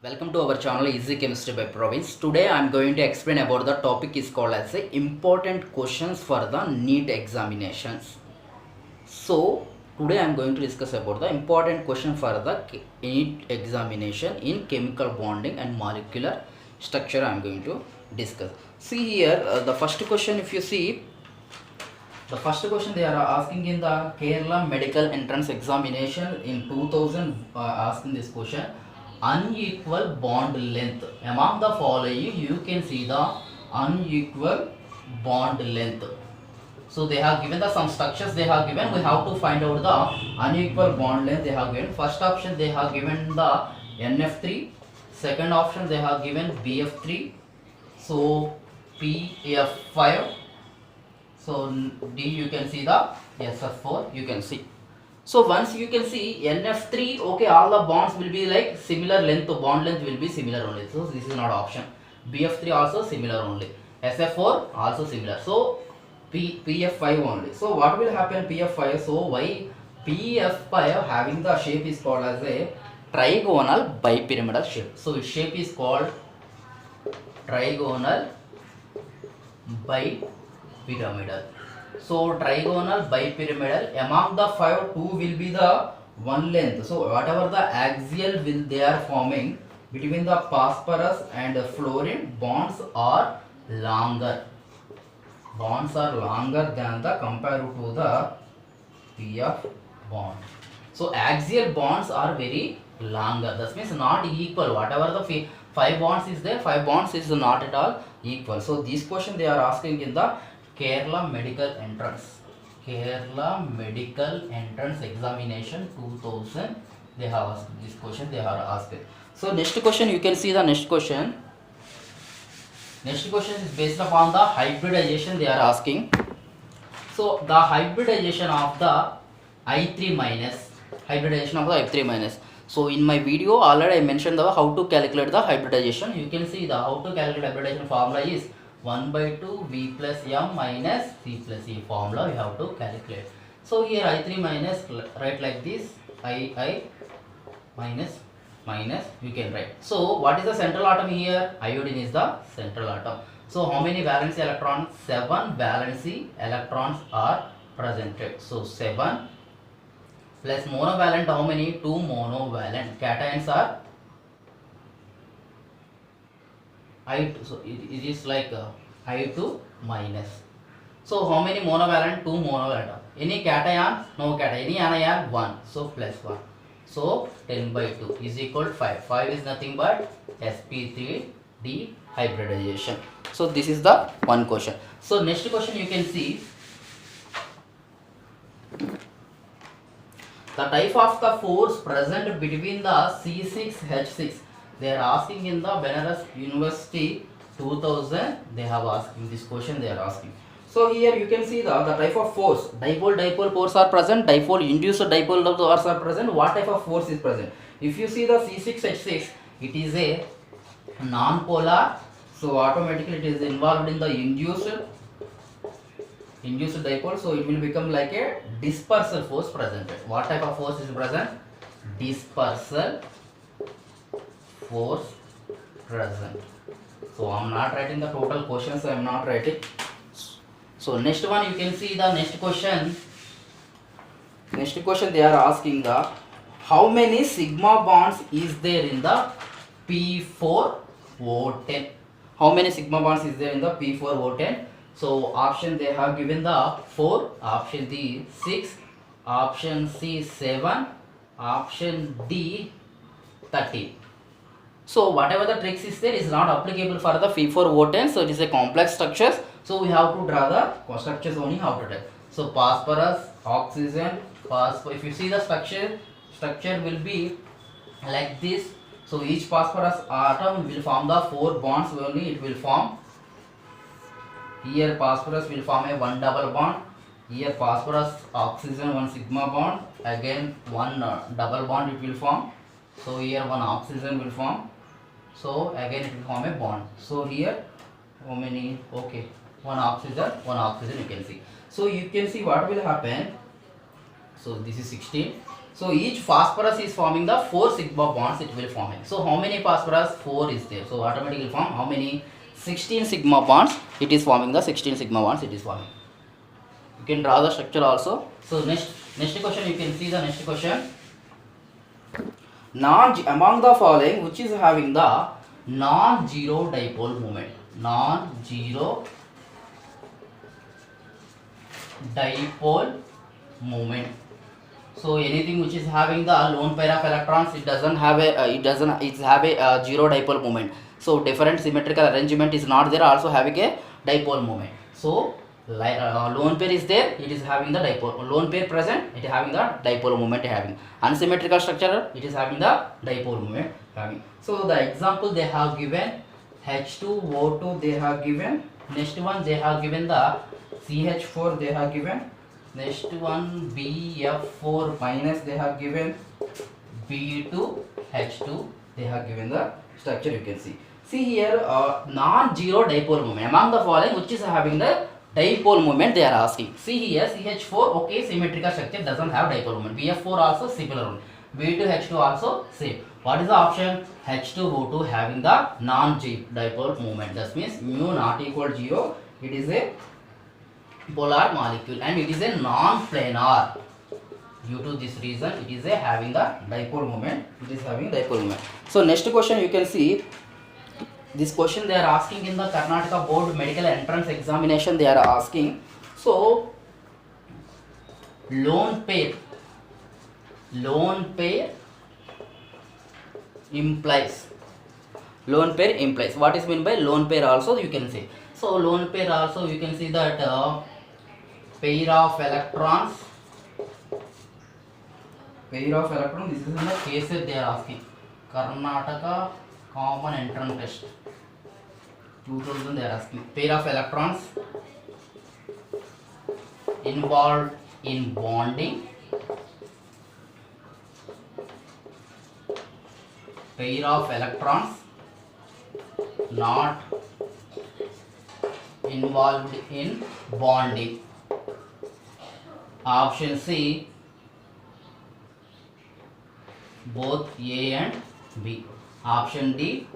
Welcome to our channel Easy Chemistry by Province. Today I am going to explain about the topic is called as important questions for the NEET examinations. So today I am going to discuss about the important question for the NEET examination in chemical bonding and molecular structure. I am going to discuss. See here the first question. If you see the first question, they are asking in the Kerala medical entrance examination in 2000, asking this question: unequal bond length among the following, you can see the unequal bond length. So they have given the some structures they have given. We have to find out the unequal bond length they have given. First option they have given the NF3. Second option they have given BF3. So PF5. So D you can see the SF4 you can see. So once you can see NF3, okay, all the bonds will be like similar length, bond length will be similar only. So this is not option. BF3 also similar only. SF4 also similar. So PF5 only. So what will happen PF5? So why PF5 having the shape is called as a trigonal bipyramidal shape. So its shape is called trigonal bipyramidal. So trigonal bipyramidal, among the five, two will be the one length. So whatever the axial will they are forming between the phosphorus and the fluorine, bonds are longer. Bonds are longer than the compared to the PF bond. So axial bonds are very longer. That means not equal. Whatever the five bonds is there, five bonds is not at all equal. So this question they are asking in the Kerala medical entrance. Kerala medical entrance examination 2000. They have asked this question. They are asked. So next question you can see the next question. Next question is based upon the hybridization they are asking. So the hybridization of the I3 minus. Hybridization of the I3 minus. So in my video already I mentioned the how to calculate the hybridization. You can see the how to calculate hybridization formula is 1 by 2 V plus M minus C plus E formula we have to calculate. So here I3 minus write like this, I minus you can write. So what is the central atom here? Iodine is the central atom. So how many valency electrons? 7 valency electrons are presented. So 7 plus monovalent how many? 2 monovalent. Cations are I2, so it is like I2 minus. So how many monovalent? 2 monovalent. Any cation? No cation. Any anion? 1. So plus 1. So 10 by 2 is equal to 5. 5 is nothing but sp3d hybridization. So this is the one question. So next question you can see the type of the force present between the C6H6. They are asking in the Benares University 2000. They have asking this question. They are asking. So here you can see the type of force. Dipole force are present. Dipole induced dipole force are present. What type of force is present? If you see the C6H6, it is a non-polar. So automatically it is involved in the induced dipole. So it will become like a dispersal force presented. What type of force is present? Dispersal force present. So I am not writing the total questions. I am not writing. So next one you can see the next question. Next question they are asking the how many sigma bonds is there in the P4O10? How many sigma bonds is there in the P4O10? So option they have given the 4, option D 6, option C 7, option D 13. So whatever the tricks is there is not applicable for the P4O10. So it is a complex structures. So we have to draw the structures only how to take. So phosphorus, oxygen, phosphorus. If you see the structure will be like this. So each phosphorus atom will form the 4 bonds only. It will form. Here phosphorus will form a 1 double bond. Here phosphorus, oxygen 1 sigma bond. Again 1 double bond it will form. So here 1 oxygen will form. So again it will form a bond. So here how many? Okay, 1 oxygen you can see. So you can see what will happen. So this is 16. So each phosphorus is forming the 4 sigma bonds it will forming. So how many phosphorus? 4 is there. So automatically form how many? 16 sigma bonds it is forming, the 16 sigma bonds it is forming. You can draw the structure also. So next question, you can see the next question. Among the following, which is having the non-zero dipole moment? Non-zero dipole moment. So anything which is having the lone pair of electrons, it doesn't have a it's have a zero dipole moment. So different symmetrical arrangement is not there, also having a dipole moment. So lone pair is there, it is having the dipole. Lone pair present, it is having the dipole moment having. Unsymmetrical structure, it is having the dipole moment having. So the example they have given H2O2 they have given. Next one they have given the CH4 they have given. Next one BF4 minus they have given. B2H2 they have given the structure, you can see. See here non-zero dipole moment. Among the following, which is having the dipole moment they are asking. See here CH4 okay, symmetrical structure, doesn't have dipole moment. BF4 also similar one. B2H2 also same. What is the option? H2O2 having the non-dipole moment. That means mu not equal to 0. It is a polar molecule and it is a non-planar. Due to this reason, it is a having the dipole moment. It is having dipole moment. So next question, you can see this question they are asking in the Karnataka Board Medical Entrance Examination. They are asking. So lone pair implies. Lone pair implies. What is meant by lone pair? Also you can see. So lone pair also you can see that pair of electrons. This is in the case they are asking. Karnataka Common Entrance Test 2000 they are asking. Pair of electrons involved in bonding. Pair of electrons not involved in bonding. Option C, both A and B. Option D,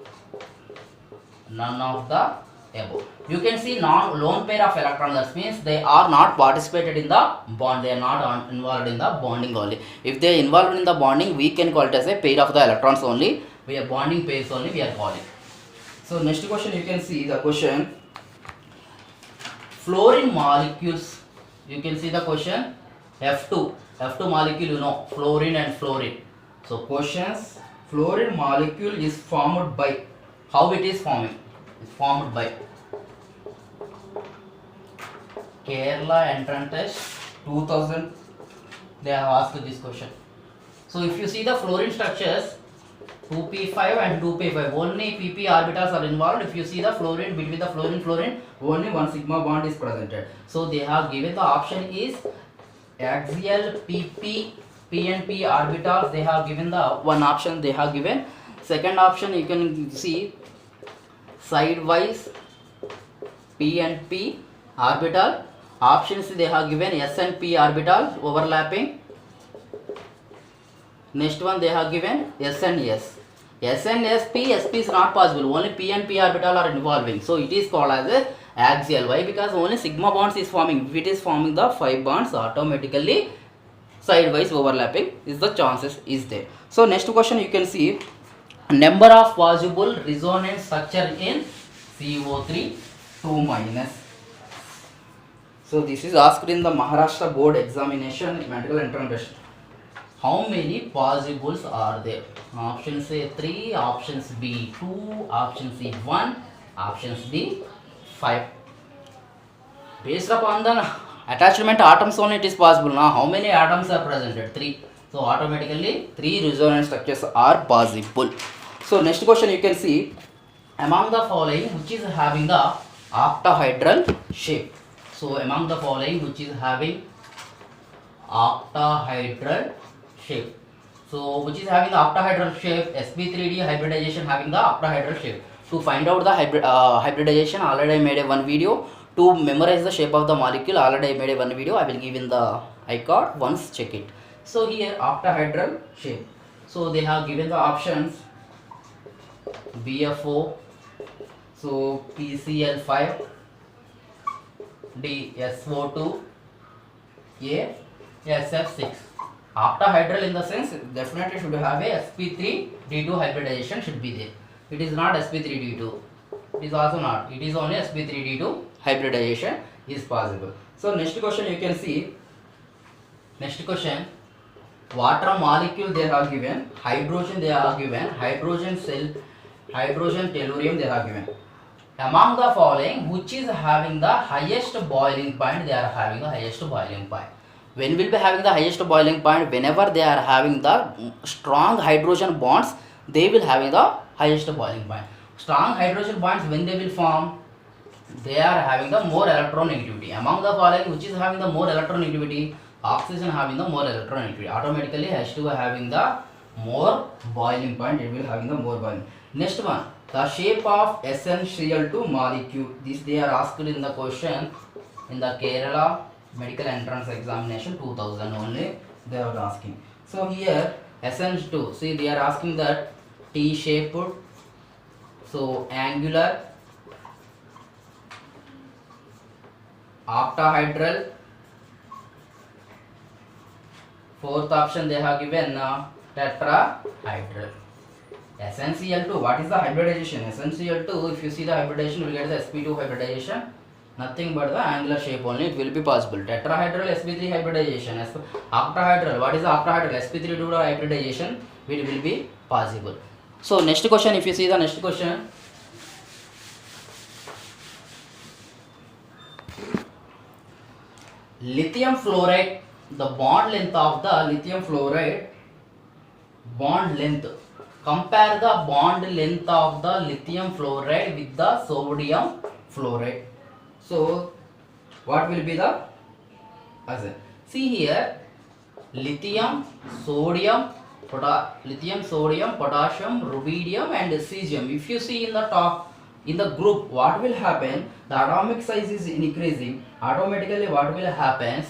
none of the above. You can see lone pair of electrons, that means they are not participated in the bond, they are not involved in the bonding only. If they are involved in the bonding, we can call it as a pair of the electrons only. We are bonding pairs only we are calling. So next question, you can see the question. Fluorine molecules, you can see the question. F2 molecule, you know, fluorine and fluorine. So questions, fluorine molecule is formed by, how it is forming? It's formed by Kerala Entrance Test 2000 they have asked this question. So if you see the fluorine structures, 2p5 and 2p5, only pp orbitals are involved. If you see the fluorine, between the fluorine only one sigma bond is presented. So they have given the option is axial pp p and p orbitals. They have given the one option they have given. Second option you can see sidewise p and p orbital. Options they have given s and p orbitals overlapping. Next one they have given s and s. S and SP is not possible. Only P and P orbital are involving. So it is called as a axial. Why? Because only sigma bonds is forming. If it is forming the 5 bonds, automatically sidewise overlapping is the chances is there. So next question you can see number of possible resonance structure in CO3 2 minus. So this is asked in the Maharashtra board examination medical entrance test. How many possibles are there? Options A 3, options B 2, option C 1, options D 5. Based upon the attachment atoms only it is possible. Now how many atoms are presented? 3. So automatically 3 resonance structures are possible. So next question you can see among the following which is having the octahedral shape. So among the following which is having octahedral shape. So which is having the octahedral shape, sp3d hybridization having the octahedral shape. To find out the hybridization, already I made a one video. To memorize the shape of the molecule, already I made a one video. I will give in the iCard, once check it. So here octahedral shape. So they have given the options BFO, so PCl5, D SO2, A SF6. Octahedral in the sense definitely should have a sp3d2 hybridization should be there. It is not sp3d2. It is also not. It is only sp3d2 hybridization is possible. So next question you can see. Next question. Water molecule they have given, hydrogen they have given, hydrogen cell, hydrogen tellurium they have given. Among the following, which is having the highest boiling point? They are having the highest boiling point. When will be having the highest boiling point? Whenever they are having the strong hydrogen bonds, they will having the highest boiling point. Strong hydrogen bonds, when they will form, they are having the more electronegativity. Among the following, which is having the more electronegativity? Oxygen having the more electronegativity. Automatically H2 having the more boiling point. It will having the more boiling. Next one, the shape of SnCl2 molecule. This they are asked in the question in the Kerala medical entrance examination 2000 only. They are asking. So here SN2. See they are asking that T shaped. So angular, octahedral. Fourth option they have given tetrahedral. SnCl2, what is the hybridization? SnCl2, if you see the hybridization, you will get the sp2 hybridization. Nothing but the angular shape only, it will be possible. Tetrahedral sp3 hybridization. Octahedral, what is the octahedral? sp3 hybridization, it will be possible. So next question, if you see the next question. Lithium fluoride, the bond length of the lithium fluoride, bond length. Compare the bond length of the lithium fluoride with the sodium fluoride. So, what will be the answer? See here, lithium, sodium, potassium, rubidium, and cesium. If you see in the top, in the group, what will happen? The atomic size is increasing. Automatically, what will happen?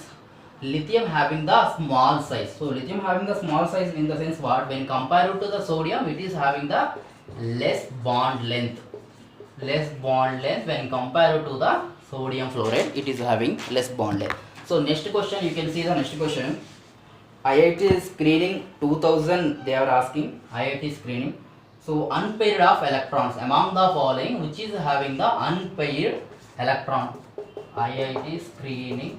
Lithium having the small size. So lithium having the small size in the sense what? When compared to the sodium, it is having the less bond length. Less bond length when compared to the sodium fluoride, it is having less bond length. So next question, you can see the next question. IIT screening 2000 they are asking. IIT screening. So unpaired of electrons among the following, which is having the unpaired electron? IIT screening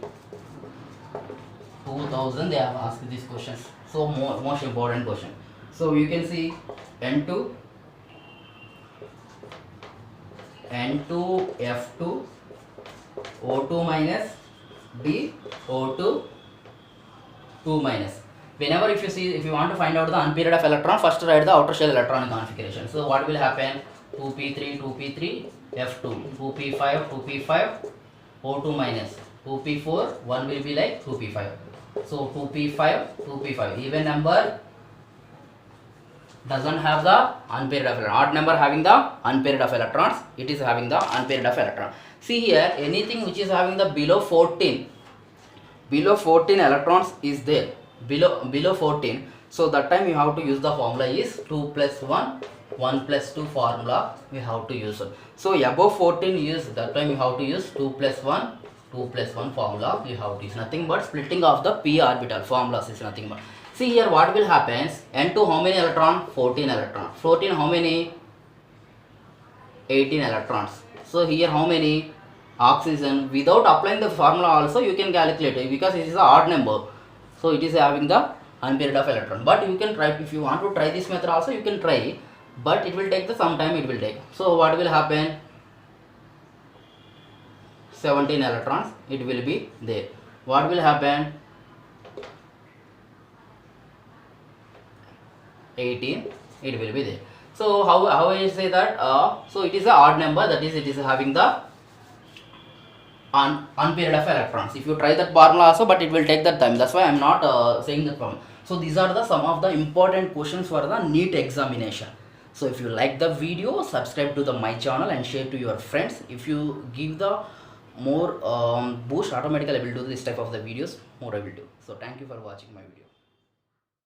2000 they have asked these questions. So most important question. So you can see N2, F2, O2 minus, D, O2, 2 minus. Whenever if you see, if you want to find out the unpaired of electron, first write the outer shell electronic configuration. So what will happen? 2p3, 2p3, F2, 2p5, 2p5, O2 minus, 2p4, 1 will be like 2p5. So 2p5, 2p5. Even number doesn't have the unpaired of electron. Odd number having the unpaired of electrons. It is having the unpaired of electron. See here, anything which is having the below 14 electrons is there. Below 14. So that time you have to use the formula is 2 plus 1, 1 plus 2 formula we have to use. So above 14 use, that time you have to use 2 plus 1, 2 plus 1 formula we have to use. Nothing but splitting of the p orbital formulas is nothing but. See here what will happen? N2 how many electron? 14 electron. 14 how many? 18 electrons. So here how many? Oxygen. Without applying the formula also you can calculate it because it is an odd number. So it is having the unpaired of electron. But you can try, if you want to try this method also you can try. But it will take the some time it will take. So what will happen? 17 electrons it will be there. What will happen? 18 it will be there. So how I say that? So it is an odd number, that is it is having the unpaired of electrons. If you try that formula also, but it will take that time. That's why I am not saying that formula. So these are the some of the important questions for the NEET examination. So if you like the video, subscribe to my channel and share to your friends. If you give the more boost, automatically I will do this type of the videos more I will do. So thank you for watching my video.